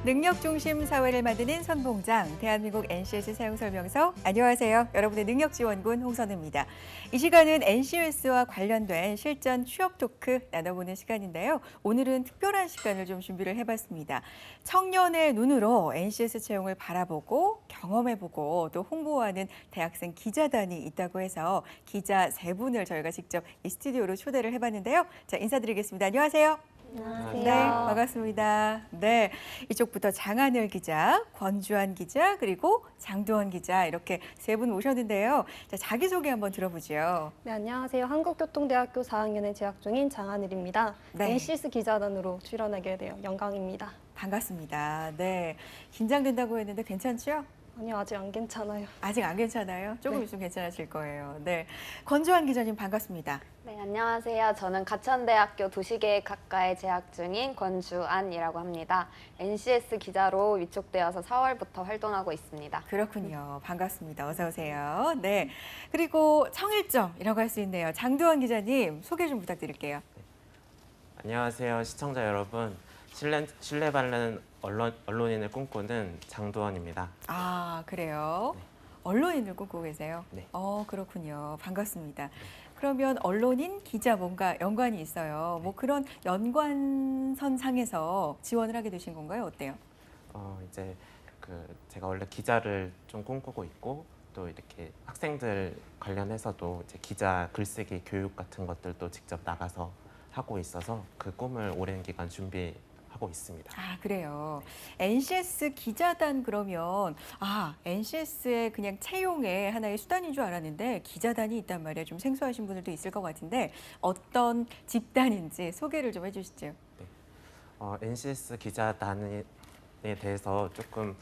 능력 중심 사회를 만드는 선봉장, 대한민국 NCS 사용설명서. 안녕하세요. 여러분의 능력지원군 홍선우입니다. 이 시간은 NCS와 관련된 실전 취업 토크 나눠보는 시간인데요. 오늘은 특별한 시간을 좀 준비를 해봤습니다. 청년의 눈으로 NCS 채용을 바라보고 경험해보고 또 홍보하는 대학생 기자단이 있다고 해서 기자 세 분을 저희가 직접 이 스튜디오로 초대를 해봤는데요. 자, 인사드리겠습니다. 안녕하세요. 안녕하세요. 네, 반갑습니다. 네, 이쪽부터 장하늘 기자, 권주한 기자, 그리고 장도원 기자 이렇게 세 분 모셨는데요. 자, 자기소개 한번 들어보죠. 네, 안녕하세요. 한국교통대학교 4학년에 재학 중인 장하늘입니다. 네. NCS 기자단으로 출연하게 되어 영광입니다. 반갑습니다. 네, 긴장된다고 했는데 괜찮죠? 아니요, 아직 안 괜찮아요. 아직 안 괜찮아요? 조금 네. 있으면 괜찮아질 거예요. 네, 권주한 기자님 반갑습니다. 네, 안녕하세요. 저는 가천대학교 도시계획학과에 재학 중인 권주안이라고 합니다. NCS 기자로 위촉되어서 4월부터 활동하고 있습니다. 그렇군요. 반갑습니다. 어서 오세요. 네, 그리고 청일점이라고 할 수 있네요. 장도원 기자님 소개 좀 부탁드릴게요. 안녕하세요, 시청자 여러분. 신뢰 바른 언론인을 꿈꾸는 장도원입니다. 아, 그래요? 네. 언론인을 꿈꾸고 계세요? 네. 그렇군요. 반갑습니다. 그러면 언론인, 기자 뭔가 연관이 있어요. 뭐 그런 연관선상에서 지원을 하게 되신 건가요? 어때요? 이제 제가 원래 기자를 좀 꿈꾸고 있고 또 이렇게 학생들 관련해서도 이제 기자 글쓰기 교육 같은 것들도 직접 나가서 하고 있어서 그 꿈을 오랜 기간 준비하고 있습니다. 아, 그래요. NCS 기자단 그러면 NCS의 그냥 채용의 하나의 수단인 줄 알았는데 기자단이 있단 말이에요. 좀 생소하신 분들도 있을 것 같은데 어떤 집단인지 소개를 좀 해주시죠. NCS 기자단에 대해서 조금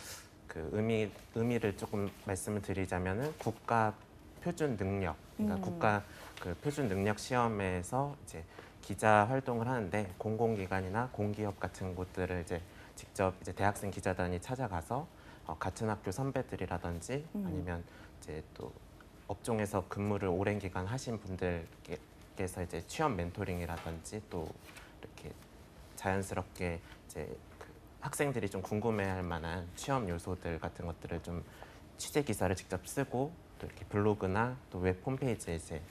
의미를 조금 말씀을 드리자면은 국가 표준 능력, 그러니까 국가 표준 능력 시험에서 이제 기자 활동을 하는데 공공기관이나 공기업 같은 곳들을 이제 직접 이제 대학생 기자단이 찾아가서 같은 학교 선배들이라든지 아니면 이제 또 업종에서 근무를 오랜 기간 하신 분들께서 이제 취업 멘토링이라든지 또 이렇게 자연스럽게 이제 학생들이 좀 궁금해할 만한 취업 요소들 같은 것들을 좀 취재 기사를 직접 쓰고 또 이렇게 블로그나 또 웹 홈페이지에 이제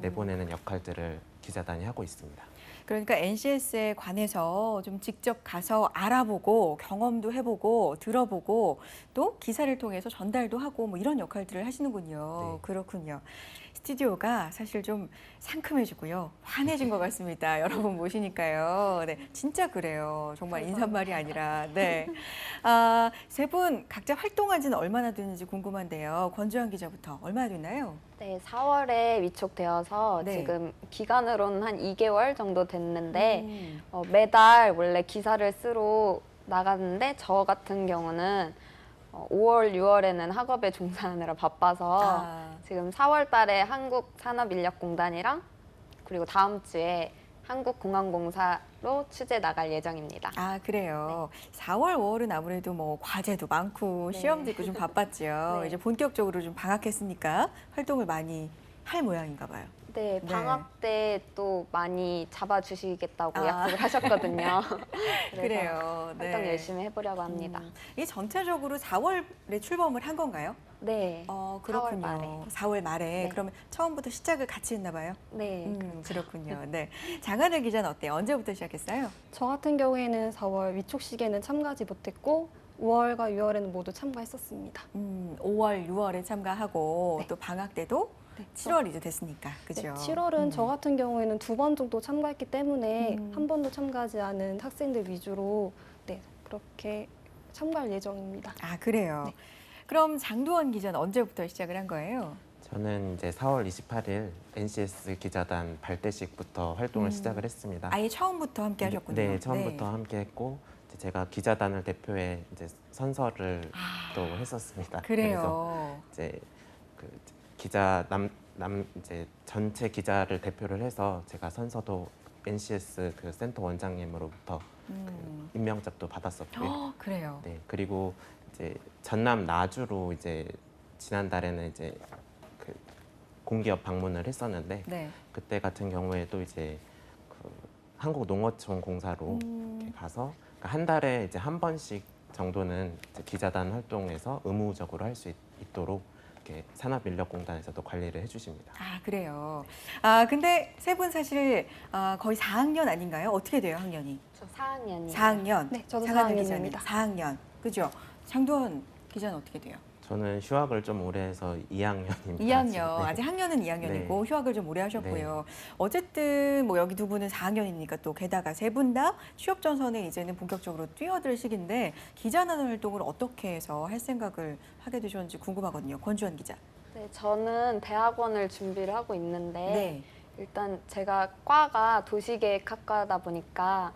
내보내는 역할들을 기자단이 하고 있습니다. 그러니까 NCS에 관해서 좀 직접 가서 알아보고 경험도 해보고 들어보고 또 기사를 통해서 전달도 하고 뭐 이런 역할들을 하시는군요. 네. 그렇군요. 스튜디오가 사실 좀 상큼해지고요. 환해진 것 같습니다. 여러분 모시니까요. 네, 진짜 그래요. 정말 인사말이 아니라. 네. 세 분 각자 활동한 지는 얼마나 됐는지 궁금한데요. 권주한 기자부터 얼마나 됐나요? 네, 4월에 위촉되어서 네. 지금 기간으로는 한 2개월 정도 됐는데 매달 원래 기사를 쓰러 나갔는데 저 같은 경우는 5월, 6월에는 학업에 종사하느라 바빠서 지금 4월 달에 한국산업인력공단이랑 그리고 다음 주에 한국공항공사로 취재 나갈 예정입니다. 아, 그래요. 4월, 5월은 아무래도 뭐 과제도 많고 네. 시험도 있고 좀 바빴죠. 네. 이제 본격적으로 좀 방학했으니까 활동을 많이 할 모양인가 봐요. 네, 네. 방학 때 또 많이 잡아주시겠다고 아. 약속을 하셨거든요. 그래서 그래요. 네. 활동 열심히 해보려고 합니다. 이게 전체적으로 4월에 출범을 한 건가요? 네, 그렇군요. 4월 말에. 4월 말에. 네. 그러면 처음부터 시작을 같이 했나 봐요. 네, 그렇군요. 네. 장하늘 기자는 어때요? 언제부터 시작했어요? 저 같은 경우에는 4월 위촉식에는 참가하지 못했고 5월과 6월에는 모두 참가했었습니다. 5월, 6월에 참가하고 네. 또 방학 때도 네. 7월 이제 됐으니까. 그죠? 네, 7월은 저 같은 경우에는 2번 정도 참가했기 때문에 음. 한 번도 참가하지 않은 학생들 위주로 그렇게 참가할 예정입니다. 아, 그래요. 네. 그럼 장도원 기자는 언제부터 시작을 한 거예요? 저는 이제 4월 28일 NCS 기자단 발대식부터 활동을 시작을 했습니다. 아예 처음부터 함께 하셨군요. 네, 처음부터 함께 했고 이제 제가 기자단을 대표해 이제 선서를 또 했었습니다. 그래요. 그래서 이제 이제 전체 기자를 대표를 해서 제가 선서도 NCS 센터 원장님으로부터 임명장도 받았었고요. 그래요. 네, 그리고 이제 전남 나주로 이제 지난달에는 이제 공기업 방문을 했었는데 네. 그때 같은 경우에도 이제 한국농어촌 공사로 이렇게 가서 그러니까 한 달에 이제 한 번씩 정도는 이제 기자단 활동에서 의무적으로 할 수 있도록 이렇게 산업인력공단에서도 관리를 해주십니다. 아, 그래요. 근데 세 분 사실 거의 4학년 아닌가요? 어떻게 돼요, 학년이? 저 4학년이에요. 4학년. 네, 저도 장하늘 4학년입니다. 기자님, 4학년. 그죠? 장도원 기자는 어떻게 돼요? 저는 휴학을 좀 오래 해서 2학년입니다. 2학년. 아직 학년은 2학년이고 네. 휴학을 좀 오래 하셨고요. 어쨌든 뭐 여기 두 분은 4학년이니까 또 게다가 세 분 다 취업 전선에 이제는 본격적으로 뛰어들 시기인데 기자단 활동을 어떻게 해서 할 생각을 하게 되셨는지 궁금하거든요. 권주환 기자. 네, 저는 대학원을 준비를 하고 있는데 네. 일단 제가 과가 도시계획학과다 보니까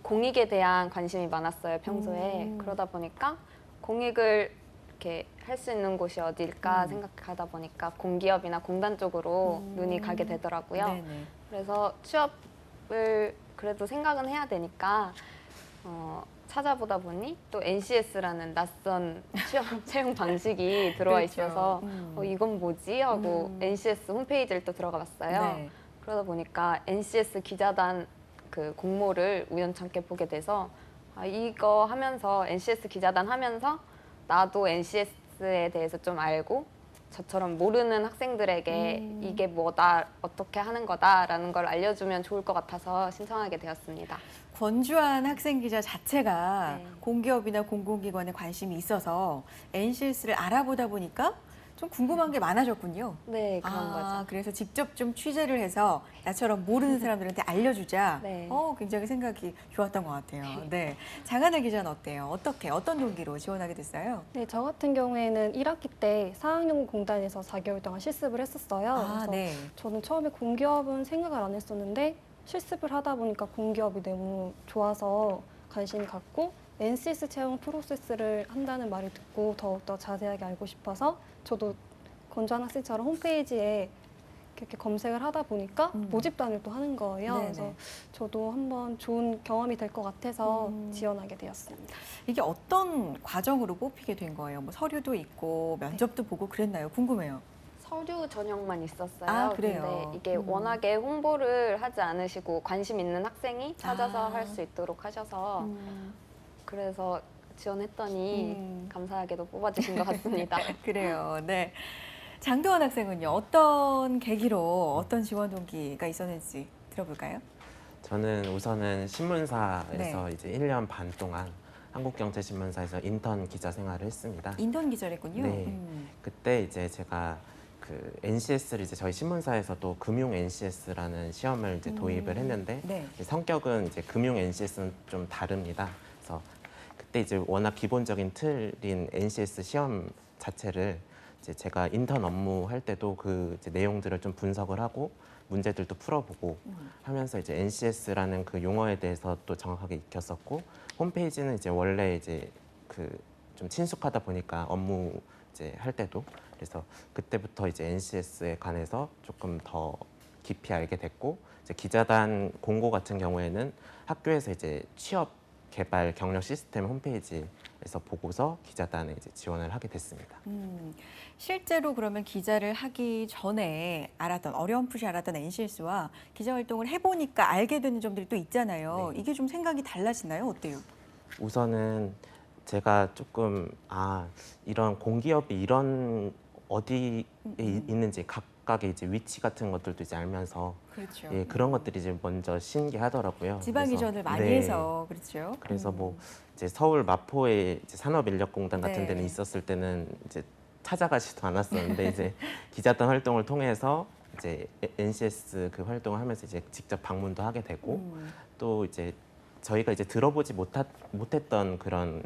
공익에 대한 관심이 많았어요, 평소에. 그러다 보니까 공익을 이렇게 할 수 있는 곳이 어딜까 생각하다 보니까 공기업이나 공단 쪽으로 눈이 가게 되더라고요. 네네. 그래서 취업을 그래도 생각은 해야 되니까 찾아보다 보니 또 NCS라는 낯선 취업 채용 방식이 들어와 그렇죠. 있어서 이건 뭐지? 하고 NCS 홈페이지를 또 들어가 봤어요. 네. 그러다 보니까 NCS 기자단 그 공모를 우연찮게 보게 돼서 이거 하면서 NCS 기자단 하면서 나도 NCS에 대해서 좀 알고 저처럼 모르는 학생들에게 이게 뭐다, 어떻게 하는 거다라는 걸 알려주면 좋을 것 같아서 신청하게 되었습니다. 권주환 학생 기자 자체가 네. 공기업이나 공공기관에 관심이 있어서 NCS를 알아보다 보니까 좀 궁금한 게 많아졌군요. 네, 그런 거죠. 그래서 직접 좀 취재를 해서 나처럼 모르는 사람들한테 알려주자. 네. 굉장히 생각이 좋았던 것 같아요. 네, 장하늘 기자는 어때요? 어떤 동기로 지원하게 됐어요? 네, 저 같은 경우에는 1학기 때 4학년 공단에서 4개월 동안 실습을 했었어요. 그래서 네. 저는 처음에 공기업은 생각을 안 했었는데 실습을 하다 보니까 공기업이 너무 좋아서 관심이 갔고 NCS 채용 프로세스를 한다는 말을 듣고 더욱더 자세하게 알고 싶어서 저도 권주환 학생처럼 홈페이지에 이렇게 검색을 하다 보니까 모집단을 또 하는 거예요. 네네. 그래서 저도 한번 좋은 경험이 될 것 같아서 지원하게 되었습니다. 이게 어떤 과정으로 뽑히게 된 거예요? 뭐 서류도 있고 면접도 보고 그랬나요? 궁금해요. 서류 전형만 있었어요. 아, 그래요? 근데 이게 워낙에 홍보를 하지 않으시고 관심 있는 학생이 찾아서 할 수 있도록 하셔서 그래서 지원했더니 감사하게도 뽑아주신 것 같습니다. 그래요. 네. 장도원 학생은요, 어떤 계기로 어떤 지원 동기가 있었는지 들어볼까요? 저는 우선은 신문사에서 네. 이제 1년 반 동안 한국경제신문사에서 인턴 기자 생활을 했습니다. 인턴 기자랬군요. 네. 그때 이제 제가 그 NCS를 이제 저희 신문사에서 또 금융 NCS라는 시험을 이제 도입을 했는데 네. 성격은 이제 금융 NCS는 좀 다릅니다. 그래서 그때 이제 워낙 기본적인 틀인 NCS 시험 자체를 이제 제가 인턴 업무 할 때도 그 이제 내용들을 좀 분석을 하고 문제들도 풀어보고 하면서 이제 NCS라는 그 용어에 대해서 또 정확하게 익혔었고 홈페이지는 이제 원래 이제 그 좀 친숙하다 보니까 업무 이제 할 때도 그래서 그때부터 이제 NCS에 관해서 조금 더 깊이 알게 됐고 이제 기자단 공고 같은 경우에는 학교에서 이제 취업 개발 경력 시스템 홈페이지에서 보고서 기자단에 이제 지원을 하게 됐습니다. 실제로 그러면 기자를 하기 전에 알았던 어렴풋이 알았던 NCS와 기자 활동을 해보니까 알게 되는 점들이 또 있잖아요. 네. 이게 좀 생각이 달라지나요? 어때요? 우선은 제가 조금 이런 공기업이 이런 어디에 있는지 각각의 이제 위치 같은 것들도 이제 알면서 그렇죠. 예, 그런 것들이 이제 먼저 신기하더라고요. 지방 그래서, 이전을 많이 네. 해서 그렇죠. 그래서 뭐 이제 서울 마포에 이제 산업인력공단 같은 네. 데는 있었을 때는 이제 찾아가지도 않았었는데 이제 기자단 활동을 통해서 이제 NCS 그 활동을 하면서 이제 직접 방문도 하게 되고 또 이제 저희가 이제 들어보지 못했던 그런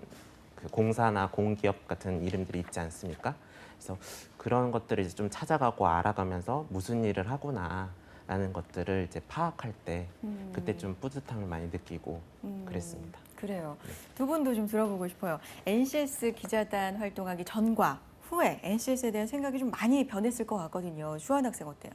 그 공사나 공기업 같은 이름들이 있지 않습니까? 그래서 그런 것들을 이제 좀 찾아가고 알아가면서 무슨 일을 하구나라는 것들을 이제 파악할 때 그때 좀 뿌듯함을 많이 느끼고 그랬습니다. 그래요. 두 분도 좀 들어보고 싶어요. NCS 기자단 활동하기 전과 후에 NCS에 대한 생각이 좀 많이 변했을 것 같거든요. 주한 학생 어때요?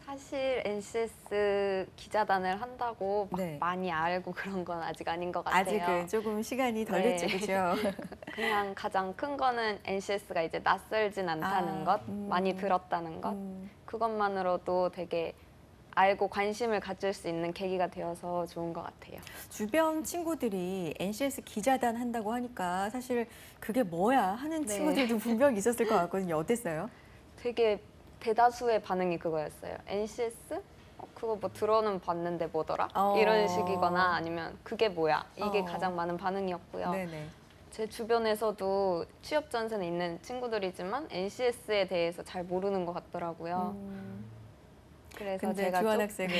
사실 NCS 기자단을 한다고 막 네. 많이 알고 그런 건 아직 아닌 것 같아요. 아직은 조금 시간이 덜 네. 됐죠, 그렇죠? 그냥 가장 큰 거는 NCS가 이제 낯설진 않다는 것, 많이 들었다는 것, 그것만으로도 되게 알고 관심을 가질 수 있는 계기가 되어서 좋은 것 같아요. 주변 친구들이 NCS 기자단 한다고 하니까 사실 그게 뭐야 하는 네. 친구들도 분명히 있었을 것 같거든요. 어땠어요? 되게 대다수의 반응이 그거였어요. NCS? 그거 뭐 들어는 봤는데 뭐더라? 이런 식이거나 아니면 그게 뭐야? 이게 가장 많은 반응이었고요. 네네. 제 주변에서도 취업 전선에 있는 친구들이지만 NCS에 대해서 잘 모르는 것 같더라고요. 그래서 근데 제가 주한 학생은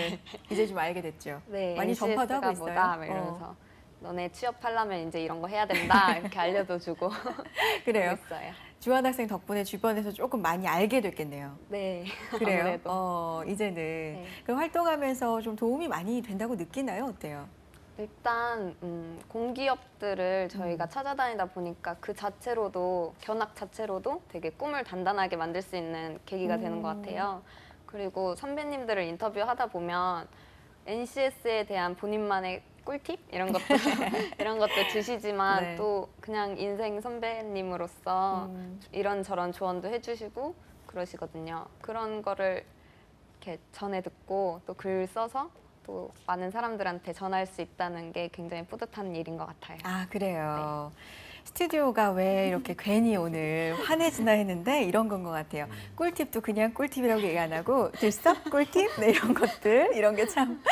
이제 좀 알게 됐죠. 네, 많이 전파도 하고 NCS가 있어요. 뭐다? 막 이러면서 너네 취업하려면 이제 이런 거 해야 된다 이렇게 알려도 주고 그래요. 있어요. 주한 학생 덕분에 주변에서 조금 많이 알게 됐겠네요. 네, 그래요? 아무래도. 이제는 네. 그 활동하면서 좀 도움이 많이 된다고 느끼나요? 어때요? 일단 공기업들을 저희가 찾아다니다 보니까 그 자체로도 견학 자체로도 되게 꿈을 단단하게 만들 수 있는 계기가 되는 것 같아요. 그리고 선배님들을 인터뷰하다 보면 NCS에 대한 본인만의 꿀팁 이런 것도 이런 것도 주시지만 네. 또 그냥 인생 선배님으로서 이런저런 조언도 해주시고 그러시거든요. 그런 거를 이렇게 전해 듣고 또 글 써서 또 많은 사람들한테 전할 수 있다는 게 굉장히 뿌듯한 일인 것 같아요. 아, 그래요. 스튜디오가 왜 이렇게 괜히 오늘 화내지나 했는데 이런 건 것 같아요. 꿀팁도 그냥 꿀팁이라고 얘기 안 하고 들썩 꿀팁? 네, 이런 것들, 이런 게 참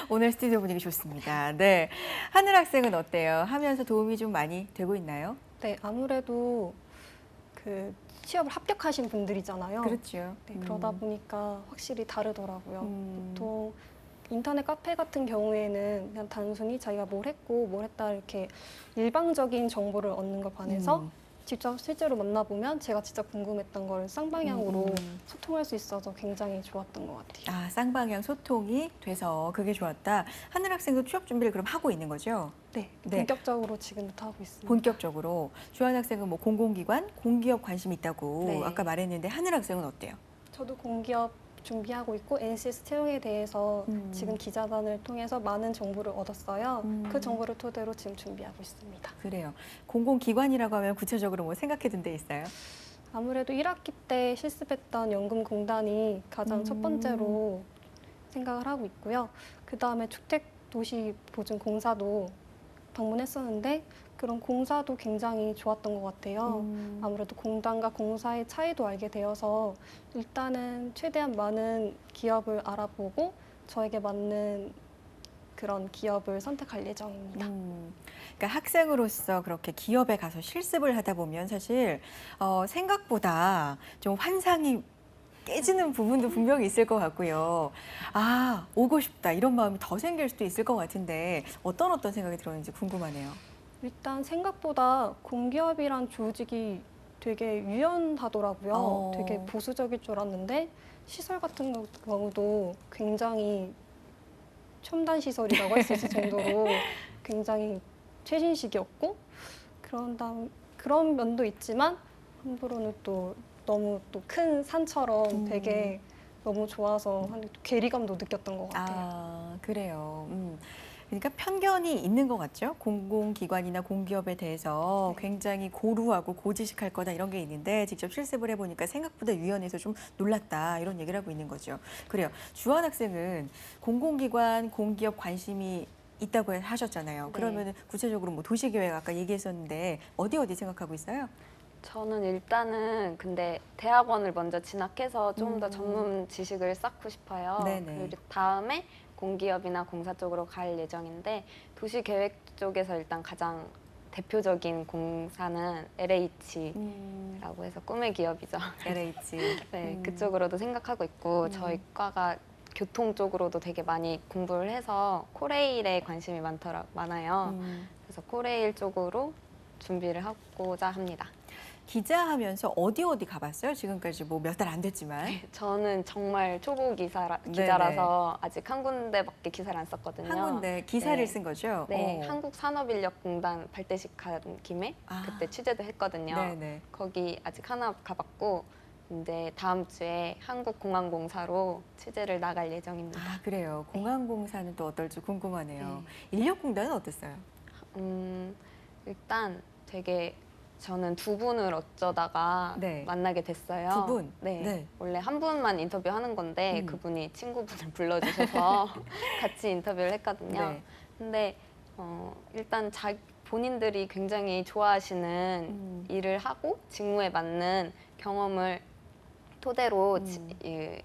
오늘 스튜디오 분위기 좋습니다. 네. 하늘 학생은 어때요? 하면서 도움이 좀 많이 되고 있나요? 네, 아무래도 그 취업을 합격하신 분들이잖아요. 그렇죠. 네, 그러다 보니까 확실히 다르더라고요. 음. 보통 인터넷 카페 같은 경우에는 그냥 단순히 자기가 뭘 했고 뭘 했다 이렇게 일방적인 정보를 얻는 걸 반해서 직접 실제로 만나보면 제가 진짜 궁금했던 걸 쌍방향으로 소통할 수 있어서 굉장히 좋았던 것 같아요. 아, 쌍방향 소통이 돼서 그게 좋았다. 하늘 학생도 취업 준비를 그럼 하고 있는 거죠? 네, 네. 본격적으로 지금부터 하고 있습니다. 본격적으로. 주한 학생은 뭐 공공기관, 공기업 관심 있다고 네. 아까 말했는데 하늘 학생은 어때요? 저도 공기업 준비하고 있고 NCS 채용에 대해서 지금 기자단을 통해서 많은 정보를 얻었어요. 그 정보를 토대로 지금 준비하고 있습니다. 그래요. 공공기관이라고 하면 구체적으로 뭐 생각해둔 데 있어요? 아무래도 1학기 때 실습했던 연금공단이 가장 첫 번째로 생각을 하고 있고요. 그 다음에 주택도시보증공사도 방문했었는데 그런 공사도 굉장히 좋았던 것 같아요. 아무래도 공단과 공사의 차이도 알게 되어서 일단은 최대한 많은 기업을 알아보고 저에게 맞는 그런 기업을 선택할 예정입니다. 그러니까 학생으로서 그렇게 기업에 가서 실습을 하다 보면 사실 생각보다 좀 환상이 깨지는 부분도 분명히 있을 것 같고요. 아, 오고 싶다 이런 마음이 더 생길 수도 있을 것 같은데 어떤 생각이 들었는지 궁금하네요. 일단 생각보다 공기업이란 조직이 되게 유연하더라고요. 되게 보수적일 줄 알았는데 시설 같은 경우도 굉장히 첨단 시설이라고 할 수 있을 정도로 굉장히 최신식이었고 그런 면도 있지만 한편으로는 또 너무 또 큰 산처럼 되게 너무 좋아서 괴리감도 느꼈던 것 같아요. 아, 그래요. 그러니까 편견이 있는 것 같죠? 공공기관이나 공기업에 대해서 굉장히 고루하고 고지식할 거다 이런 게 있는데 직접 실습을 해보니까 생각보다 유연해서 좀 놀랐다 이런 얘기를 하고 있는 거죠. 그래요. 주한 학생은 공공기관, 공기업 관심이 있다고 하셨잖아요. 네. 그러면 구체적으로 뭐 도시계획 아까 얘기했었는데 어디 생각하고 있어요? 저는 일단은 근데 대학원을 먼저 진학해서 좀 더 전문 지식을 쌓고 싶어요. 네네. 그리고 다음에 공기업이나 공사 쪽으로 갈 예정인데 도시계획 쪽에서 일단 가장 대표적인 공사는 LH라고 해서 꿈의 기업이죠. LH. 네, 그쪽으로도 생각하고 있고 저희 과가 교통 쪽으로도 되게 많이 공부를 해서 코레일에 관심이 많아요. 그래서 코레일 쪽으로 준비를 하고자 합니다. 기자하면서 어디 가봤어요? 지금까지 뭐 몇 달 안 됐지만. 저는 정말 초보 기자라서 아직 한 군데밖에 기사를 안 썼거든요. 한 군데 기사를 네. 쓴 거죠? 네, 한국산업인력공단 발대식 간 김에 그때 취재도 했거든요. 네네. 거기 아직 하나 가봤고 이제 다음 주에 한국공항공사로 취재를 나갈 예정입니다. 아, 그래요. 공항공사는 또 어떨지 궁금하네요. 네. 인력공단은 어땠어요? 일단 되게 저는 두 분을 어쩌다가 네. 만나게 됐어요. 두 분? 네. 네. 원래 한 분만 인터뷰하는 건데 그분이 친구분을 불러주셔서 같이 인터뷰를 했거든요. 네. 근데 일단 본인들이 굉장히 좋아하시는 일을 하고 직무에 맞는 경험을 토대로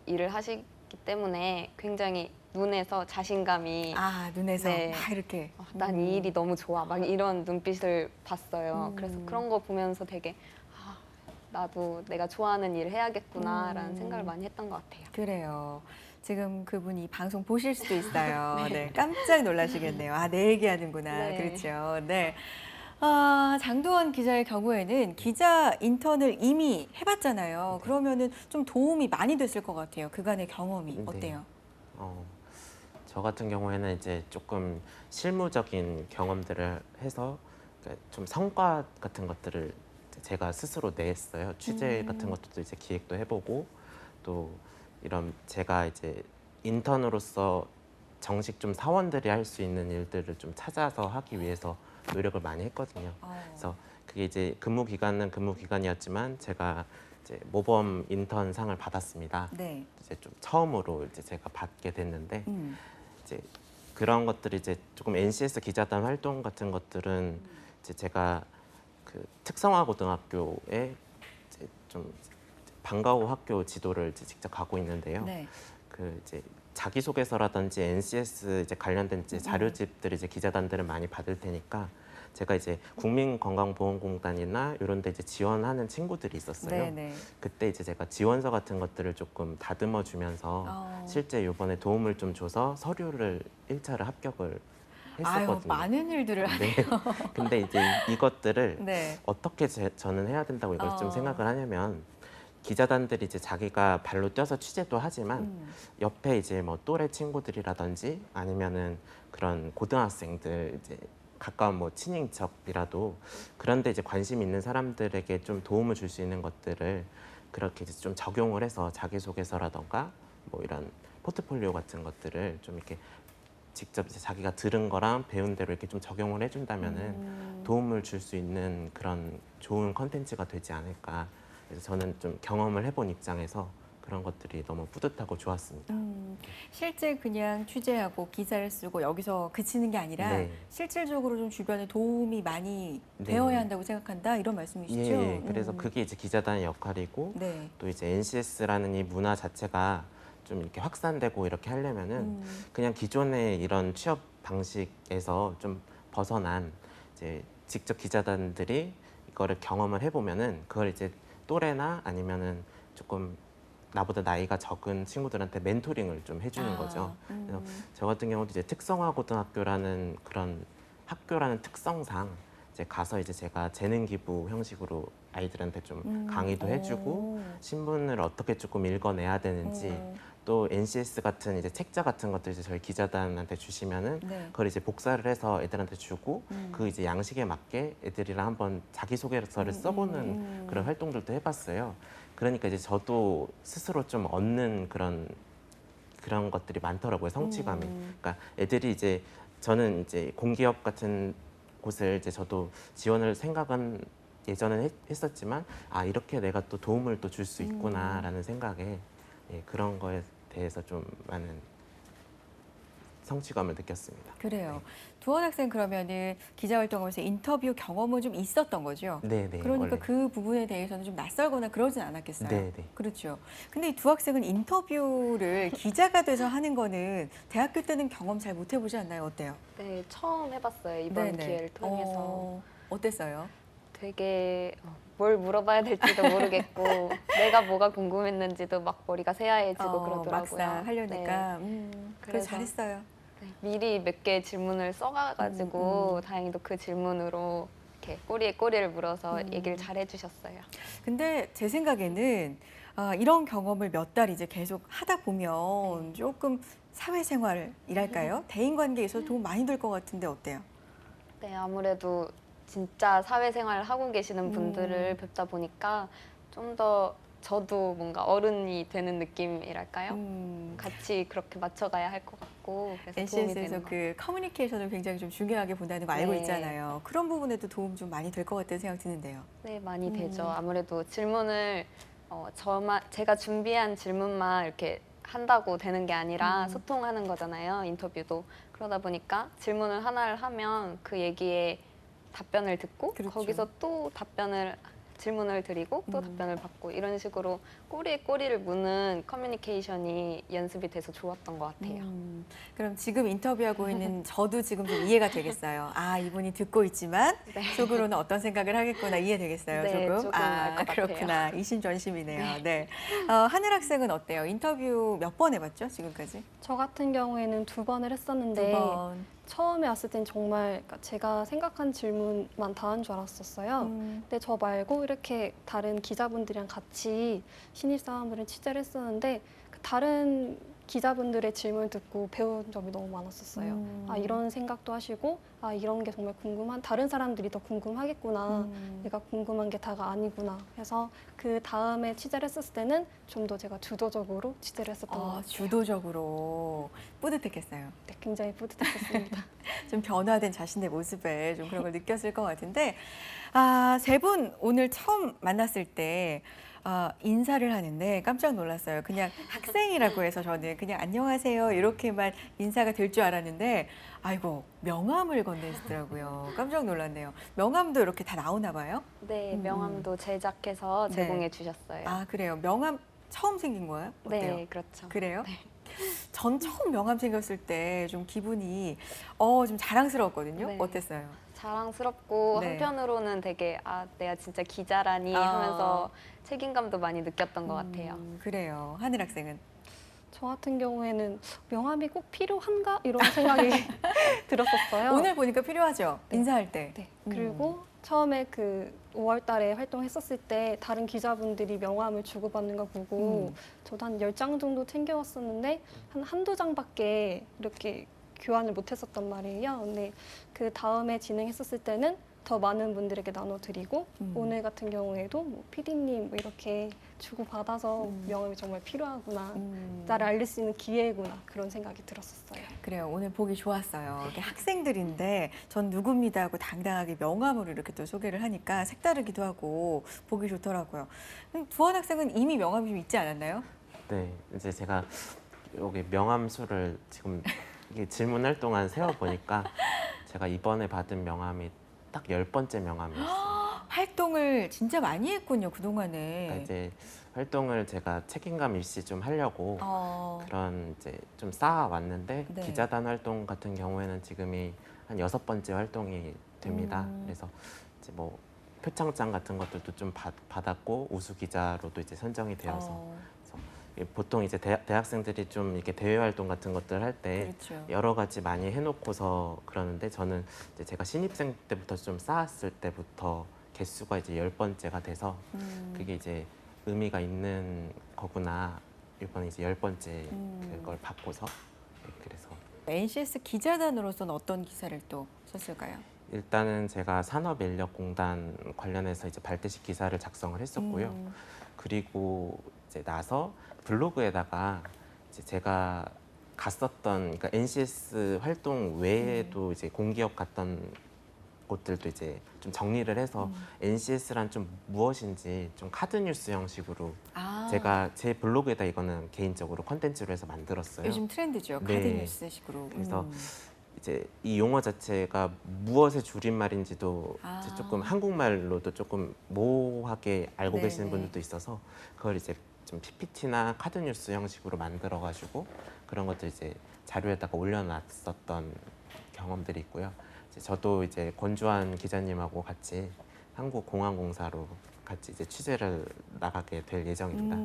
일을 하시기 때문에 굉장히 눈에서 자신감이 눈에서 네. 막 이렇게. 난 이 일이 너무 좋아 막 이런 눈빛을 봤어요. 그래서 그런 거 보면서 되게 나도 내가 좋아하는 일을 해야겠구나라는 생각을 많이 했던 것 같아요. 그래요. 지금 그분이 방송 보실 수도 있어요. 네. 깜짝 놀라시겠네요. 내 얘기하는구나. 네. 그렇죠. 네. 장도원 기자의 경우에는 기자 인턴을 이미 해봤잖아요. 그러면은 좀 도움이 많이 됐을 것 같아요. 그간의 경험이 네. 어때요? 저 같은 경우에는 이제 조금 실무적인 경험들을 해서 그러니까 좀 성과 같은 것들을 제가 스스로 냈어요. 취재 같은 것도 이제 기획도 해보고 또 이런 제가 이제 인턴으로서 정식 좀 사원들이 할 수 있는 일들을 좀 찾아서 하기 위해서 노력을 많이 했거든요. 그래서 그게 이제 근무 기간은 근무 기간이었지만 제가 이제 모범 인턴상을 받았습니다. 네. 이제 좀 처음으로 이제 제가 받게 됐는데 이제 그런 것들이 이제 조금 NCS 기자단 활동 같은 것들은 이제 제가 그 특성화 고등학교에 이제 좀 방과후 학교 지도를 이제 직접 가고 있는데요. 네. 그 이제 자기소개서라든지 NCS 이제 관련된 이제 자료집들을 이제 기자단들은 많이 받을 테니까 제가 이제 국민건강보험공단이나 이런 데 이제 지원하는 친구들이 있었어요. 네네. 그때 이제 제가 지원서 같은 것들을 조금 다듬어 주면서 실제 이번에 도움을 좀 줘서 서류를 1차를 합격을 했었거든요. 많은 일들을 하네요. 네. 근데 이제 이것들을 네. 어떻게 저는 해야 된다고 이걸 좀 생각을 하냐면 기자단들이 이제 자기가 발로 뛰어서 취재도 하지만 옆에 이제 뭐 또래 친구들이라든지 아니면은 그런 고등학생들 이제 가까운 뭐 친인척이라도 그런데 이제 관심 있는 사람들에게 좀 도움을 줄 수 있는 것들을 그렇게 이제 좀 적용을 해서 자기소개서라던가 뭐 이런 포트폴리오 같은 것들을 좀 이렇게 직접 이제 자기가 들은 거랑 배운 대로 이렇게 좀 적용을 해준다면은 도움을 줄 수 있는 그런 좋은 컨텐츠가 되지 않을까. 그래서 저는 좀 경험을 해본 입장에서 그런 것들이 너무 뿌듯하고 좋았습니다. 실제 그냥 취재하고 기사를 쓰고 여기서 그치는 게 아니라 네. 실질적으로 좀 주변에 도움이 많이 네. 되어야 한다고 생각한다 이런 말씀이시죠? 예, 그래서 그게 이제 기자단의 역할이고 네. 또 이제 NCS라는 이 문화 자체가 좀 이렇게 확산되고 이렇게 하려면은 그냥 기존의 이런 취업 방식에서 좀 벗어난 이제 직접 기자단들이 이거를 경험을 해보면은 그걸 이제 또래나 아니면은 조금 나보다 나이가 적은 친구들한테 멘토링을 좀 해주는 거죠. 그래서 저 같은 경우도 이제 특성화 고등학교라는 그런 학교라는 특성상 이제 가서 이제 제가 재능 기부 형식으로 아이들한테 좀 강의도 해주고 신문을 어떻게 조금 읽어내야 되는지 또 NCS 같은 이제 책자 같은 것들 이제 저희 기자단한테 주시면은 네. 그걸 이제 복사를 해서 애들한테 주고 그 이제 양식에 맞게 애들이랑 한번 자기소개서를 써보는 그런 활동들도 해봤어요. 그러니까 이제 저도 스스로 좀 얻는 그런 것들이 많더라고요. 성취감이. 그러니까 애들이 이제 저는 이제 공기업 같은 곳을 이제 저도 지원을 생각은 예전에 했었지만 이렇게 내가 또 도움을 또 줄 수 있구나라는 생각에 그런 거에 대해서 좀 많은 성취감을 느꼈습니다. 그래요. 두원 학생 그러면은 기자 활동하면서 인터뷰 경험은 좀 있었던 거죠? 네. 그러니까 원래. 그 부분에 대해서는 좀 낯설거나 그러진 않았겠어요? 네. 그렇죠. 근데 이 두 학생은 인터뷰를 기자가 돼서 하는 거는 대학교 때는 경험 잘 못 해보지 않나요? 어때요? 네, 처음 해봤어요. 이번 네네. 기회를 통해서. 어땠어요? 되게 뭘 물어봐야 될지도 모르겠고 내가 뭐가 궁금했는지도 막 머리가 새하얘지고 그러더라고요. 막상 하려니까. 네. 그래서 그래서 잘했어요. 네, 미리 몇 개 질문을 써가지고 다행히도 그 질문으로 이렇게 꼬리에 꼬리를 물어서 얘기를 잘 해주셨어요. 근데 제 생각에는 이런 경험을 몇 달 이제 계속 하다 보면 조금 사회생활이랄까요? 대인관계에서 도움 많이 될 것 같은데 어때요? 네, 아무래도 진짜 사회생활을 하고 계시는 분들을 뵙다 보니까 좀 더 저도 뭔가 어른이 되는 느낌이랄까요? 음. 같이 그렇게 맞춰가야 할 것 같고 그래서 도움이 NCS에서 되는 것 그 커뮤니케이션을 굉장히 좀 중요하게 본다는 거 알고 네. 있잖아요. 그런 부분에도 도움 좀 많이 될 것 같다는 생각 드는데요. 네, 많이 음. 되죠. 아무래도 질문을 제가 준비한 질문만 이렇게 한다고 되는 게 아니라 소통하는 거잖아요. 인터뷰도. 그러다 보니까 질문을 하나를 하면 그 얘기에 답변을 듣고 그렇죠. 거기서 또 질문을 드리고 또 답변을 받고 이런 식으로 꼬리에 꼬리를 무는 커뮤니케이션이 연습이 돼서 좋았던 것 같아요. 그럼 지금 인터뷰하고 있는 저도 지금 좀 이해가 되겠어요. 아, 이분이 듣고 있지만 네. 속으로는 어떤 생각을 하겠구나 이해되겠어요. 네, 조금. 조금 알 것 같아요. 그렇구나. 이심전심이네요. 네. 하늘 학생은 어때요? 인터뷰 몇 번 해봤죠? 지금까지? 저 같은 경우에는 2번을 했었는데 두 번. 처음에 왔을 땐 정말 그러니까 제가 생각한 질문만 다 한 줄 알았었어요. 근데 저 말고 이렇게 다른 기자분들이랑 같이 신입사원들을 취재를 했었는데 그 다른 기자분들의 질문을 듣고 배운 점이 너무 많았었어요. 아, 이런 생각도 하시고 아, 이런 게 정말 다른 사람들이 더 궁금하겠구나. 내가 궁금한 게 다가 아니구나. 해서 그 다음에 취재를 했었을 때는 좀 더 제가 주도적으로 취재를 했었던 것 같아요. 주도적으로 뿌듯했겠어요. 네, 굉장히 뿌듯했었습니다. 좀 변화된 자신의 모습에 좀 그런 걸 느꼈을 것 같은데, 세 분 오늘 처음 만났을 때 인사를 하는데 깜짝 놀랐어요. 그냥 학생이라고 해서 저는 그냥 안녕하세요 이렇게만 인사가 될 줄 알았는데, 아이고 명함을 건네시더라고요. 깜짝 놀랐네요. 명함도 이렇게 다 나오나 봐요? 네, 명함도 제작해서 네. 제공해 주셨어요. 아, 그래요. 명함 처음 생긴 거예요? 어때요? 네, 그렇죠. 그래요? 전 처음 명함 생겼을 때 좀 기분이 좀 자랑스러웠거든요. 네. 어땠어요? 자랑스럽고 네. 한편으로는 되게 내가 진짜 기자라니 하면서 책임감도 많이 느꼈던 것 같아요. 그래요. 하늘 학생은? 저 같은 경우에는 명함이 꼭 필요한가? 이런 생각이 들었었어요. 오늘 보니까 필요하죠. 네. 인사할 때. 네. 그리고 처음에 그 5월 달에 활동했었을 때 다른 기자분들이 명함을 주고받는 거 보고 저도 한 10장 정도 챙겨왔었는데 한두 장밖에 이렇게 교환을 못 했었단 말이에요. 근데 그 다음에 진행했었을 때는 더 많은 분들에게 나눠드리고 오늘 같은 경우에도 뭐 PD님 뭐 이렇게 주고받아서 명함이 정말 필요하구나. 나를 알릴 수 있는 기회구나. 그런 생각이 들었었어요. 그래요. 오늘 보기 좋았어요. 이게 학생들인데 전 누굽니다 하고 당당하게 명함으로 이렇게 또 소개를 하니까 색다르기도 하고 보기 좋더라고요. 두한 학생은 이미 명함이 좀 있지 않았나요? 네, 이제 제가 여기 명함 수를 지금 이게 질문할 동안 세어보니까 제가 이번에 받은 명함이 딱 10번째 명함이었어요. 활동을 진짜 많이 했군요, 그동안에. 그러니까 이제 활동을 제가 책임감 일시 좀 하려고 그런 이제 좀 쌓아왔는데 네. 기자단 활동 같은 경우에는 지금이 한 6번째 활동이 됩니다. 그래서 이제 뭐 표창장 같은 것들도 좀 받았고 우수 기자로도 이제 선정이 되어서 그래서 보통 이제 대학생들이 좀 이렇게 대외 활동 같은 것들 할 때 그렇죠. 여러 가지 많이 해놓고서 그러는데 저는 이제 제가 신입생 때부터 좀 쌓았을 때부터 개수가 이제 10번째가 돼서 그게 이제 의미가 있는 거구나. 이번에 이제 10번째 그걸 받고서 그래서 NCS 기자단으로서는 어떤 기사를 또 썼을까요? 일단은 제가 산업인력공단 관련해서 이제 발대식 기사를 작성을 했었고요. 그리고 이제 나서 블로그에다가 이제 제가 갔었던 그러니까 NCS 활동 외에도 이제 공기업 갔던 곳들도 이제 좀 정리를 해서 NCS란 좀 무엇인지 좀 카드 뉴스 형식으로 제가 제 블로그에다 이거는 개인적으로 컨텐츠로 해서 만들었어요. 요즘 트렌드죠. 네. 카드 뉴스식으로. 그래서 이제 이 용어 자체가 무엇의 줄임말인지도 이제 조금 한국말로도 조금 모호하게 알고 네, 계시는 네. 분들도 있어서 그걸 이제 좀 PPT나 카드 뉴스 형식으로 만들어가지고 그런 것들 이제 자료에다가 올려놨었던 경험들이 있고요. 이제 저도 이제 권주환 기자님하고 같이 한국공항공사로 같이 이제 취재를 나가게 될 예정입니다.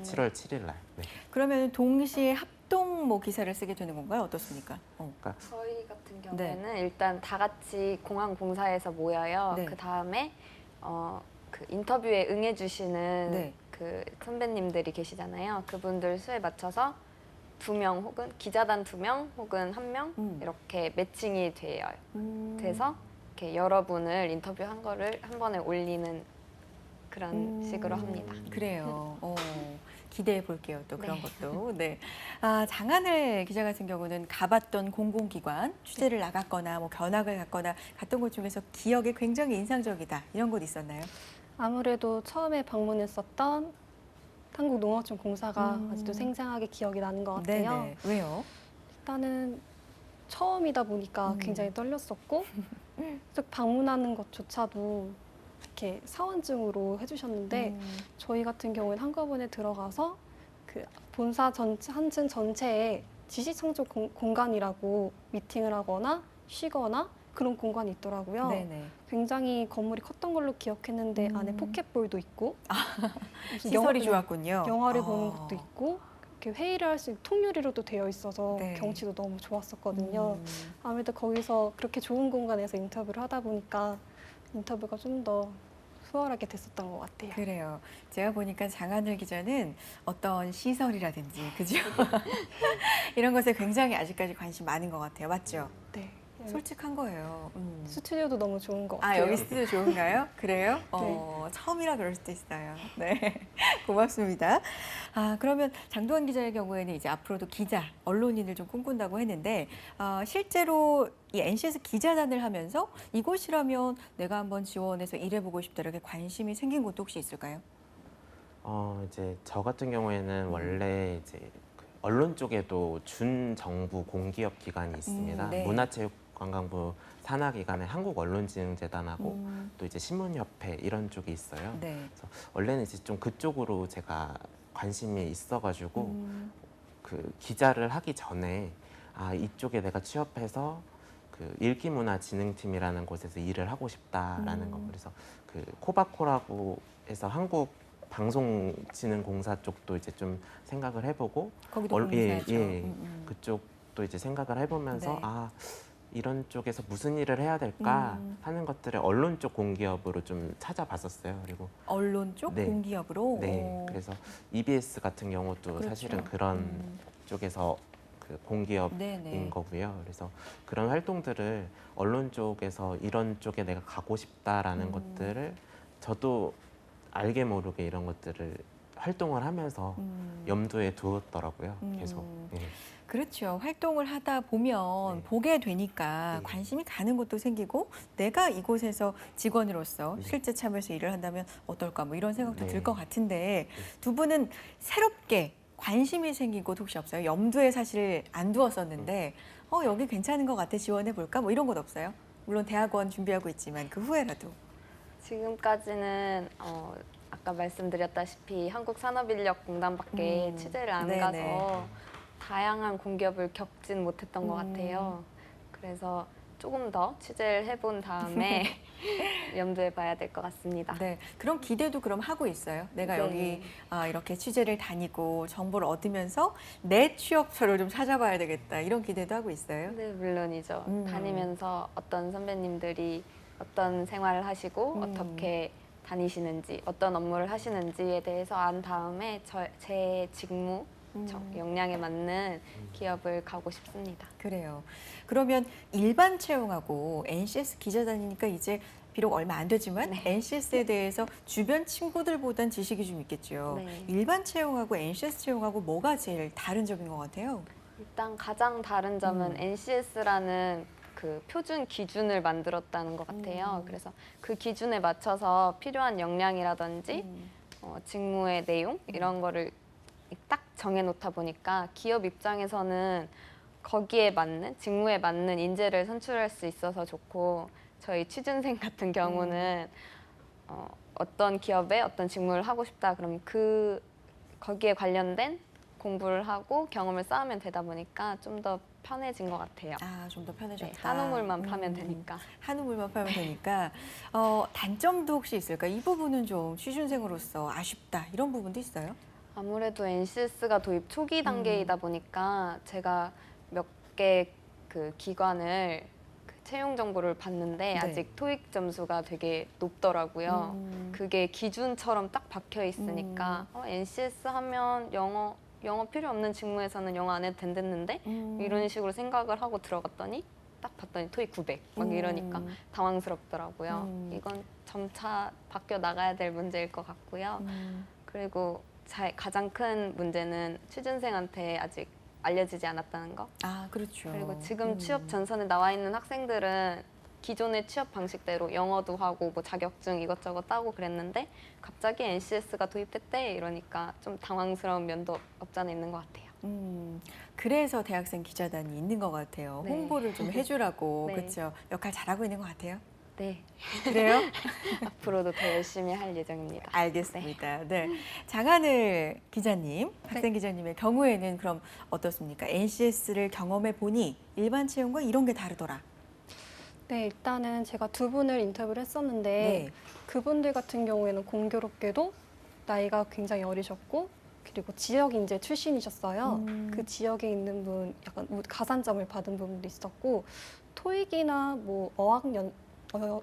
7월 7일 날. 네. 그러면 동시에 합동 뭐 기사를 쓰게 되는 건가요? 어떻습니까? 저희 같은 경우에는 일단 다 같이 공항공사에서 모여요. 네. 그 다음에 그 인터뷰에 응해주시는 네. 그 선배님들이 계시잖아요. 그분들 수에 맞춰서 2명 혹은 기자단 2명 혹은 1명 이렇게 매칭이 돼서 이렇게 여러분을 인터뷰한 거를 한 번에 올리는 그런 식으로 합니다. 그래요. 기대해 볼게요. 또 그런 네. 것도. 네. 장하늘 기자 같은 경우는 가봤던 공공기관, 취재를 나갔거나 뭐 견학을 갔거나 갔던 곳 중에서 기억에 굉장히 인상적이다. 이런 곳 있었나요? 아무래도 처음에 방문했었던 한국농어촌공사가 음. 아직도 생생하게 기억이 나는 것 같아요. 네네. 왜요? 일단은 처음이다 보니까 굉장히 떨렸었고 즉 방문하는 것조차도 이렇게 사원증으로 해주셨는데 저희 같은 경우에는 한꺼번에 들어가서 그 본사 전체 한층 전체에 지시청조 공간이라고 미팅을 하거나 쉬거나 그런 공간이 있더라고요. 네네. 굉장히 건물이 컸던 걸로 기억했는데 안에 포켓볼도 있고 무슨 시설이 좋았군요. 영화를 보는 것도 있고 이렇게 회의를 할 수 있는 통유리로도 되어 있어서 네. 경치도 너무 좋았었거든요. 아무래도 거기서 그렇게 좋은 공간에서 인터뷰를 하다 보니까 인터뷰가 좀 더 수월하게 됐었던 것 같아요. 그래요. 제가 보니까 장하늘 기자는 어떤 시설이라든지, 그죠? 이런 것에 굉장히 아직까지 관심 많은 것 같아요. 맞죠? 네. 솔직한 거예요. 스튜디오도 너무 좋은 것 같아요. 여기 스튜디오 좋은가요? 그래요? 처음이라 그럴 수도 있어요. 네. 고맙습니다. 그러면 장도환 기자의 경우에는 이제 앞으로도 기자, 언론인을 좀 꿈꾼다고 했는데, 실제로 이 NCS 기자단을 하면서 이곳이라면 내가 한번 지원해서 일해보고 싶다 이렇게 관심이 생긴 곳도 혹시 있을까요? 이제 저 같은 경우에는 원래 이제 그 언론 쪽에도 준정부 공기업 기관이 있습니다. 네. 문화체육관광부 산하기관의 한국언론진흥재단하고 또 이제 신문협회 이런 쪽이 있어요. 네. 그래서 원래는 이제 좀 그쪽으로 제가 관심이 있어가지고 그 기자를 하기 전에 이쪽에 내가 취업해서 그 일기문화진흥팀이라는 곳에서 일을 하고 싶다라는 거. 그래서 그 코바코라고 해서 한국 방송진흥공사 쪽도 이제 좀 생각을 해보고 거기도 공사죠. 그쪽도 이제 생각을 해보면서 네. 이런 쪽에서 무슨 일을 해야 될까 하는 것들을 언론 쪽 공기업으로 좀 찾아봤었어요. 그리고 언론 쪽 네. 공기업으로? 네, 그래서 EBS 같은 경우도 그렇죠. 사실은 그런 쪽에서 그 공기업인 네네. 거고요. 그래서 그런 활동들을 언론 쪽에서 이런 쪽에 내가 가고 싶다라는 것들을 저도 알게 모르게 이런 것들을 활동을 하면서 염두에 두었더라고요. 계속. 예. 그렇죠. 활동을 하다 보면 네. 보게 되니까 네. 관심이 가는 것도 생기고 내가 이곳에서 직원으로서 네. 실제 참여해서 일을 한다면 어떨까 뭐 이런 생각도 네. 들 것 같은데 두 분은 새롭게 관심이 생긴 곳 혹시 없어요? 염두에 사실 안 두었었는데 여기 괜찮은 것 같아 지원해 볼까 뭐 이런 곳 없어요? 물론 대학원 준비하고 있지만 그 후에라도. 지금까지는 아까 말씀드렸다시피 한국산업인력공단밖에 취재를 안 네네. 가서 다양한 공기업을 겪진 못했던 것 같아요. 그래서 조금 더 취재를 해본 다음에 염두에 봐야 될 것 같습니다. 네, 그런 기대도 그럼 하고 있어요. 내가 네. 여기 이렇게 취재를 다니고 정보를 얻으면서 내 취업처를 좀 찾아봐야 되겠다 이런 기대도 하고 있어요. 네, 물론이죠. 음. 다니면서 어떤 선배님들이 어떤 생활을 하시고 어떻게 다니시는지, 어떤 업무를 하시는지에 대해서 안 다음에 제 직무, 역량에 맞는 기업을 가고 싶습니다. 그래요. 그러면 일반 채용하고 NCS 기자단이니까 이제 비록 얼마 안 되지만 네. NCS에 대해서 주변 친구들보단 지식이 좀 있겠죠. 네. 일반 채용하고 NCS 채용하고 뭐가 제일 다른 점인 것 같아요? 일단 가장 다른 점은 NCS라는 그 표준 기준을 만들었다는 것 같아요. 그래서 그 기준에 맞춰서 필요한 역량이라든지 직무의 내용 이런 거를 딱 정해놓다 보니까 기업 입장에서는 거기에 맞는 직무에 맞는 인재를 선출할 수 있어서 좋고 저희 취준생 같은 경우는 어떤 기업에 어떤 직무를 하고 싶다 그러면 거기에 관련된 공부를 하고 경험을 쌓으면 되다 보니까 좀 더 편해진 것 같아요. 좀 더 편해졌다. 네, 한우물만 파면 되니까. 한우물만 파면 되니까. 단점도 혹시 있을까? 이 부분은 좀 취준생으로서 아쉽다 이런 부분도 있어요? 아무래도 NCS가 도입 초기 단계이다 보니까 제가 몇 개 그 기관을 채용 정보를 봤는데 네. 아직 토익 점수가 되게 높더라고요. 그게 기준처럼 딱 박혀 있으니까 NCS 하면 영어 필요 없는 직무에서는 영어 안 해도 된댔는데 이런 식으로 생각을 하고 들어갔더니 딱 봤더니 토익 900 막 이러니까 당황스럽더라고요. 이건 점차 바뀌어 나가야 될 문제일 것 같고요. 그리고 가장 큰 문제는 취준생한테 아직 알려지지 않았다는 거. 아, 그렇죠. 그리고 지금 취업 전선에 나와 있는 학생들은 기존의 취업 방식대로 영어도 하고 뭐 자격증 이것저것 따고 그랬는데 갑자기 NCS가 도입됐대 이러니까 좀 당황스러운 면도 없지 않아 있는 것 같아요. 그래서 대학생 기자단이 있는 것 같아요. 네. 홍보를 좀 해주라고. 네. 그렇죠. 역할 잘하고 있는 것 같아요. 네, 그래요? 앞으로도 더 열심히 할 예정입니다. 알겠습니다. 네. 장하늘 기자님, 학생 기자님의 경우에는 그럼 어떻습니까? NCS를 경험해 보니 일반 채용과 이런 게 다르더라. 네, 일단은 제가 두 분을 인터뷰를 했었는데 네. 그분들 같은 경우에는 공교롭게도 나이가 굉장히 어리셨고 그리고 지역 인재 출신이셨어요. 그 지역에 있는 분 약간 가산점을 받은 부분도 있었고 토익이나 뭐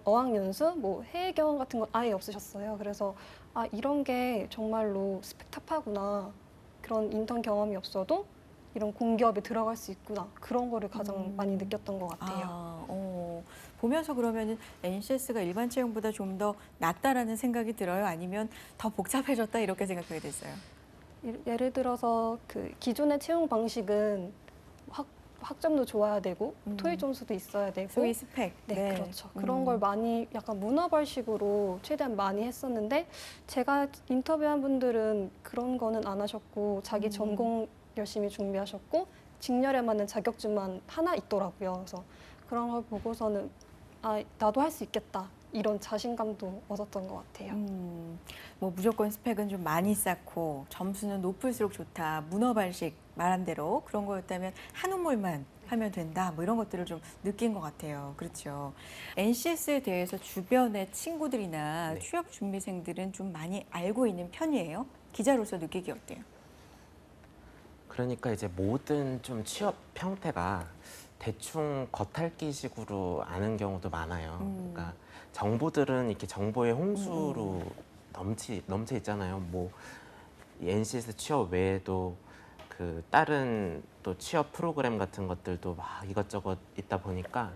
어학연수, 뭐 해외 경험 같은 건 아예 없으셨어요. 그래서 아 이런 게 정말로 스펙탑하구나. 그런 인턴 경험이 없어도 이런 공기업에 들어갈 수 있구나. 그런 거를 가장 많이 느꼈던 것 같아요. 보면서 그러면 NCS가 일반 채용보다 좀 더 낫다라는 생각이 들어요? 아니면 더 복잡해졌다 이렇게 생각하게 됐어요? 예를 들어서 그 기존의 채용 방식은 학점도 좋아야 되고 토익 점수도 있어야 되고 소위 스펙. 네, 그렇죠. 그런 걸 많이 약간 문어발식으로 최대한 많이 했었는데 제가 인터뷰한 분들은 그런 거는 안 하셨고 자기 전공 열심히 준비하셨고 직렬에 맞는 자격증만 하나 있더라고요. 그래서 그런 걸 보고서는 아 나도 할 수 있겠다 이런 자신감도 얻었던 것 같아요. 뭐 무조건 스펙은 좀 많이 쌓고 점수는 높을수록 좋다. 문어발식 말한 대로 그런 거였다면 한 우물만 하면 된다. 뭐 이런 것들을 좀 느낀 것 같아요. 그렇죠. NCS에 대해서 주변의 친구들이나 네. 취업 준비생들은 좀 많이 알고 있는 편이에요. 기자로서 느끼기 어때요? 그러니까 이제 모든 좀 취업 형태가 대충 겉핥기식으로 아는 경우도 많아요. 그러니까 정보들은 이렇게 정보의 홍수로 넘쳐 있잖아요. 뭐 이 NCS 취업 외에도 그 다른 또 취업 프로그램 같은 것들도 막 이것저것 있다 보니까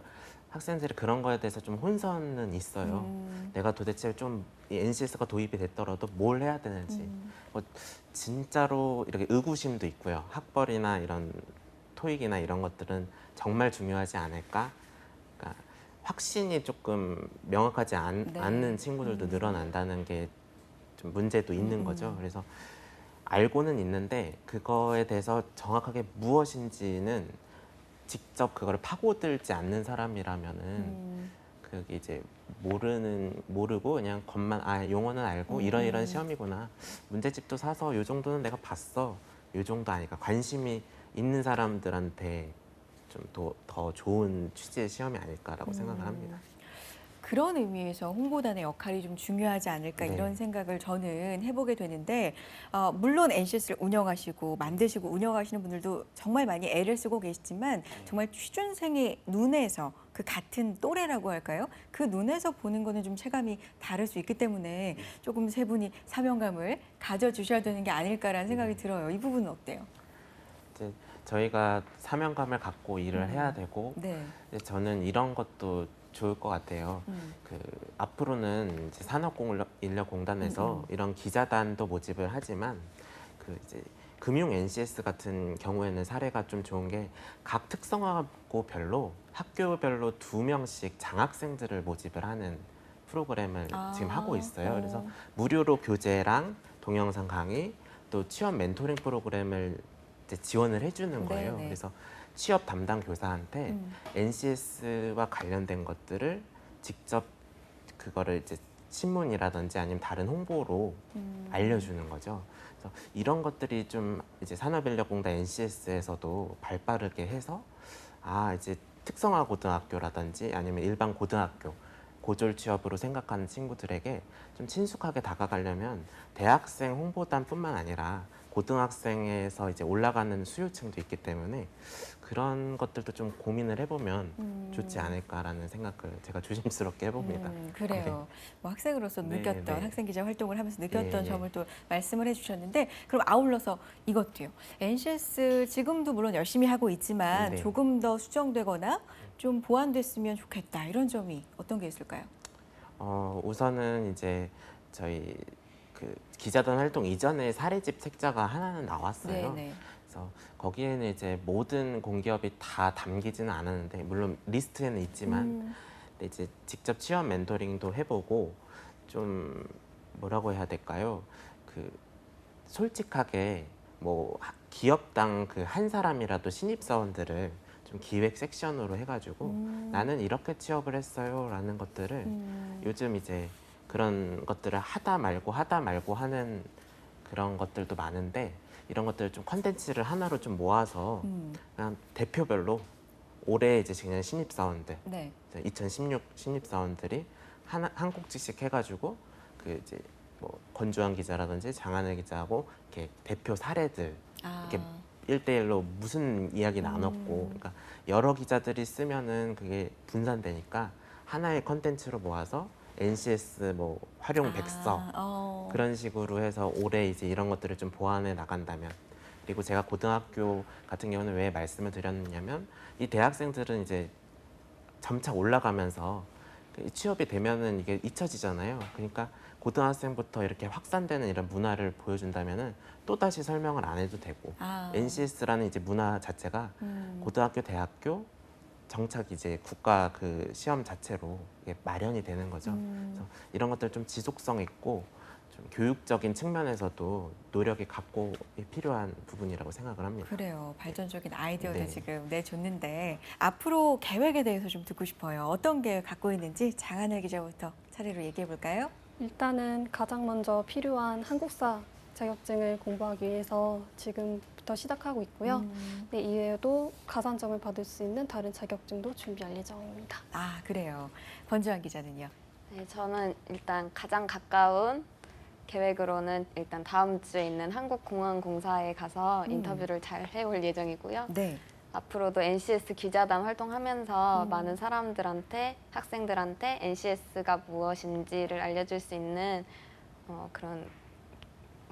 학생들이 그런 거에 대해서 좀 혼선은 있어요. 내가 도대체 좀 NCS가 도입이 됐더라도 뭘 해야 되는지. 뭐 진짜로 이렇게 의구심도 있고요. 학벌이나 이런 토익이나 이런 것들은 정말 중요하지 않을까? 그러니까 확신이 조금 명확하지 않는 친구들도 늘어난다는 게 좀 문제도 있는 거죠. 그래서 알고는 있는데 그거에 대해서 정확하게 무엇인지는 직접 그거를 파고들지 않는 사람이라면은 그게 이제 모르고 그냥 겉만 용어는 알고 이런 시험이구나. 문제집도 사서 요 정도는 내가 봤어. 요 정도 아니까 관심이 있는 사람들한테 좀 더 좋은 취지의 시험이 아닐까라고 생각을 합니다. 그런 의미에서 홍보단의 역할이 좀 중요하지 않을까 네. 이런 생각을 저는 해보게 되는데 물론 NCS를 운영하시고 만드시고 운영하시는 분들도 정말 많이 애를 쓰고 계시지만 정말 취준생의 눈에서 그 같은 또래라고 할까요? 그 눈에서 보는 거는 좀 체감이 다를 수 있기 때문에 조금 세 분이 사명감을 가져주셔야 되는 게 아닐까라는 생각이 들어요. 이 부분은 어때요? 이제 저희가 사명감을 갖고 일을 해야 되고 네. 이제 저는 이런 것도 좋을 것 같아요. 그 앞으로는 이제 산업인력공단에서 이런 기자단도 모집을 하지만 그 이제 금융 NCS 같은 경우에는 사례가 좀 좋은 게 각 특성화고별로 학교별로 2명씩 장학생들을 모집을 하는 프로그램을 지금 하고 있어요. 그래서 무료로 교재랑 동영상 강의 또 취업 멘토링 프로그램을 이제 지원을 해주는 거예요. 네네. 그래서 취업 담당 교사한테 NCS와 관련된 것들을 직접 그거를 이제 신문이라든지 아니면 다른 홍보로 알려주는 거죠. 그래서 이런 것들이 좀 이제 산업인력공단 NCS에서도 발빠르게 해서 이제 특성화 고등학교라든지 아니면 일반 고등학교 고졸 취업으로 생각하는 친구들에게 좀 친숙하게 다가가려면 대학생 홍보단뿐만 아니라 고등학생에서 이제 올라가는 수요층도 있기 때문에 그런 것들도 좀 고민을 해보면 좋지 않을까라는 생각을 제가 조심스럽게 해봅니다. 그래요. 뭐 학생으로서 네, 느꼈던 네. 학생 기자 활동을 하면서 느꼈던 예, 예. 점을 또 말씀을 해주셨는데 그럼 아울러서 이것도요. NCS 지금도 물론 열심히 하고 있지만 네. 조금 더 수정되거나 좀 보완됐으면 좋겠다 이런 점이 어떤 게 있을까요? 우선은 이제 저희 그 기자단 활동 이전에 사례집 책자가 하나는 나왔어요. 네네. 그래서 거기에는 이제 모든 공기업이 다 담기지는 않았는데 물론 리스트에는 있지만 근데 이제 직접 취업 멘토링도 해보고 좀 뭐라고 해야 될까요? 그 솔직하게 뭐 기업당 그 한 사람이라도 신입사원들을 좀 기획 섹션으로 해가지고 나는 이렇게 취업을 했어요라는 것들을 요즘 이제 그런 것들을 하다 말고 하는 그런 것들도 많은데 이런 것들을 좀 컨텐츠를 하나로 좀 모아서 그냥 대표별로 올해 이제 그냥 신입사원들 네. 2016 신입사원들이 한 꼭지씩 해가지고 그 이제 뭐 권주환 기자라든지 장하늘 기자하고 이렇게 대표 사례들 이렇게 1대1로 무슨 이야기 나눴고 그러니까 여러 기자들이 쓰면은 그게 분산되니까 하나의 컨텐츠로 모아서 NCS 뭐 활용 백서 그런 식으로 해서 올해 이제 이런 것들을 좀 보완해 나간다면 그리고 제가 고등학교 같은 경우는 왜 말씀을 드렸냐면 이 대학생들은 이제 점차 올라가면서 취업이 되면은 이게 잊혀지잖아요. 그러니까 고등학생부터 이렇게 확산되는 이런 문화를 보여준다면은 또 다시 설명을 안 해도 되고 NCS라는 이제 문화 자체가 고등학교, 대학교 정착 이제 국가 그 시험 자체로 이게 마련이 되는 거죠. 그래서 이런 것들 좀 지속성 있고 좀 교육적인 측면에서도 노력이 갖고 필요한 부분이라고 생각을 합니다. 그래요. 발전적인 아이디어를 네. 지금 내줬는데 앞으로 계획에 대해서 좀 듣고 싶어요. 어떤 계획 갖고 있는지 장하늘 기자부터 차례로 얘기해 볼까요? 일단은 가장 먼저 필요한 한국사 자격증을 공부하기 위해서 지금부터 시작하고 있고요. 네, 이외에도 가산점을 받을 수 있는 다른 자격증도 준비할 예정입니다. 아, 그래요. 권주환 기자는요? 네, 저는 일단 가장 가까운 계획으로는 일단 다음 주에 있는 한국공항공사에 가서 인터뷰를 잘 해올 예정이고요. 네. 앞으로도 NCS 기자단 활동하면서 많은 사람들한테, 학생들한테 NCS가 무엇인지를 알려줄 수 있는 그런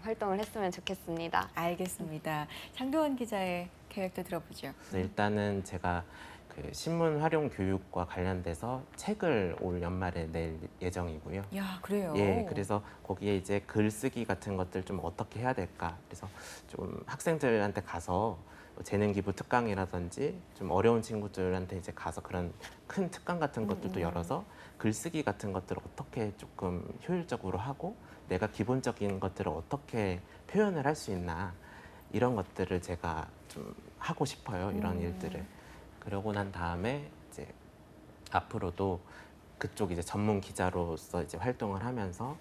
활동을 했으면 좋겠습니다. 알겠습니다. 장도원 기자의 계획도 들어보죠. 네, 일단은 제가 그 신문 활용 교육과 관련돼서 책을 올 연말에 낼 예정이고요. 야, 그래요. 예, 그래서 거기에 이제 글쓰기 같은 것들 좀 어떻게 해야 될까? 그래서 좀 학생들한테 가서 재능 기부 특강이라든지 좀 어려운 친구들한테 이제 가서 그런 큰 특강 같은 것들도 열어서 글쓰기 같은 것들을 어떻게 조금 효율적으로 하고 내가 기본적인 것들을 어떻게 표현을 할 수 있나 이런 것들을 제가 좀 하고 싶어요. 이런 일들을. 그러고 난 다음에 이제 앞으로도 그쪽 이제 전문 기자로서 이제 활동을 하면서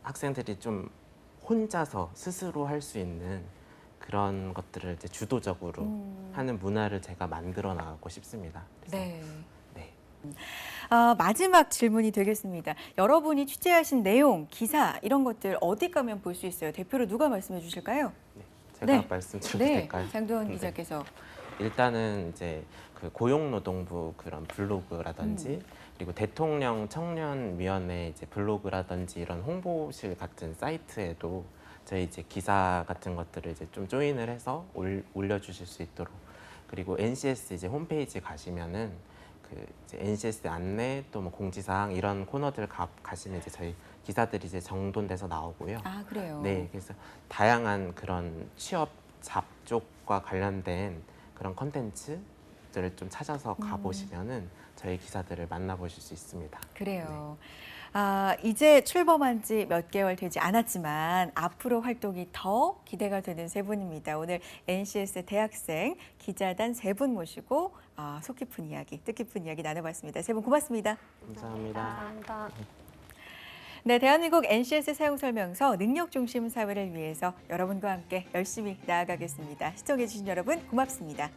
학생들이 좀 혼자서 스스로 할 수 있는 그런 것들을 이제 주도적으로 하는 문화를 제가 만들어 나가고 싶습니다. 그래서 네. 네. 마지막 질문이 되겠습니다. 여러분이 취재하신 내용, 기사 이런 것들 어디 가면 볼 수 있어요? 대표로 누가 말씀해 주실까요? 네. 제가 말씀드려도 될까요? 장도원 네. 기자께서. 일단은 이제 그 고용노동부 그런 블로그라든지 그리고 대통령 청년위원회 이제 블로그라든지 이런 홍보실 같은 사이트에도 저희 이제 기사 같은 것들을 이제 좀 조인을 해서 올려주실 수 있도록 그리고 NCS 이제 홈페이지 가시면은 그 이제 NCS 안내 또 뭐 공지사항 이런 코너들 가시면 이제 저희 기사들이 이제 정돈돼서 나오고요. 아, 그래요. 네, 그래서 다양한 그런 취업 잡족과 관련된 그런 컨텐츠들을 좀 찾아서 가보시면은 저희 기사들을 만나보실 수 있습니다. 그래요. 이제 출범한 지 몇 개월 되지 않았지만 앞으로 활동이 더 기대가 되는 세 분입니다. 오늘 NCS 대학생 기자단 세 분 모시고 속 깊은 이야기, 뜻깊은 이야기 나눠봤습니다. 세 분 고맙습니다. 감사합니다. 감사합니다. 네, 대한민국 NCS 사용 설명서 능력 중심 사회를 위해서 여러분과 함께 열심히 나아가겠습니다. 시청해주신 여러분 고맙습니다.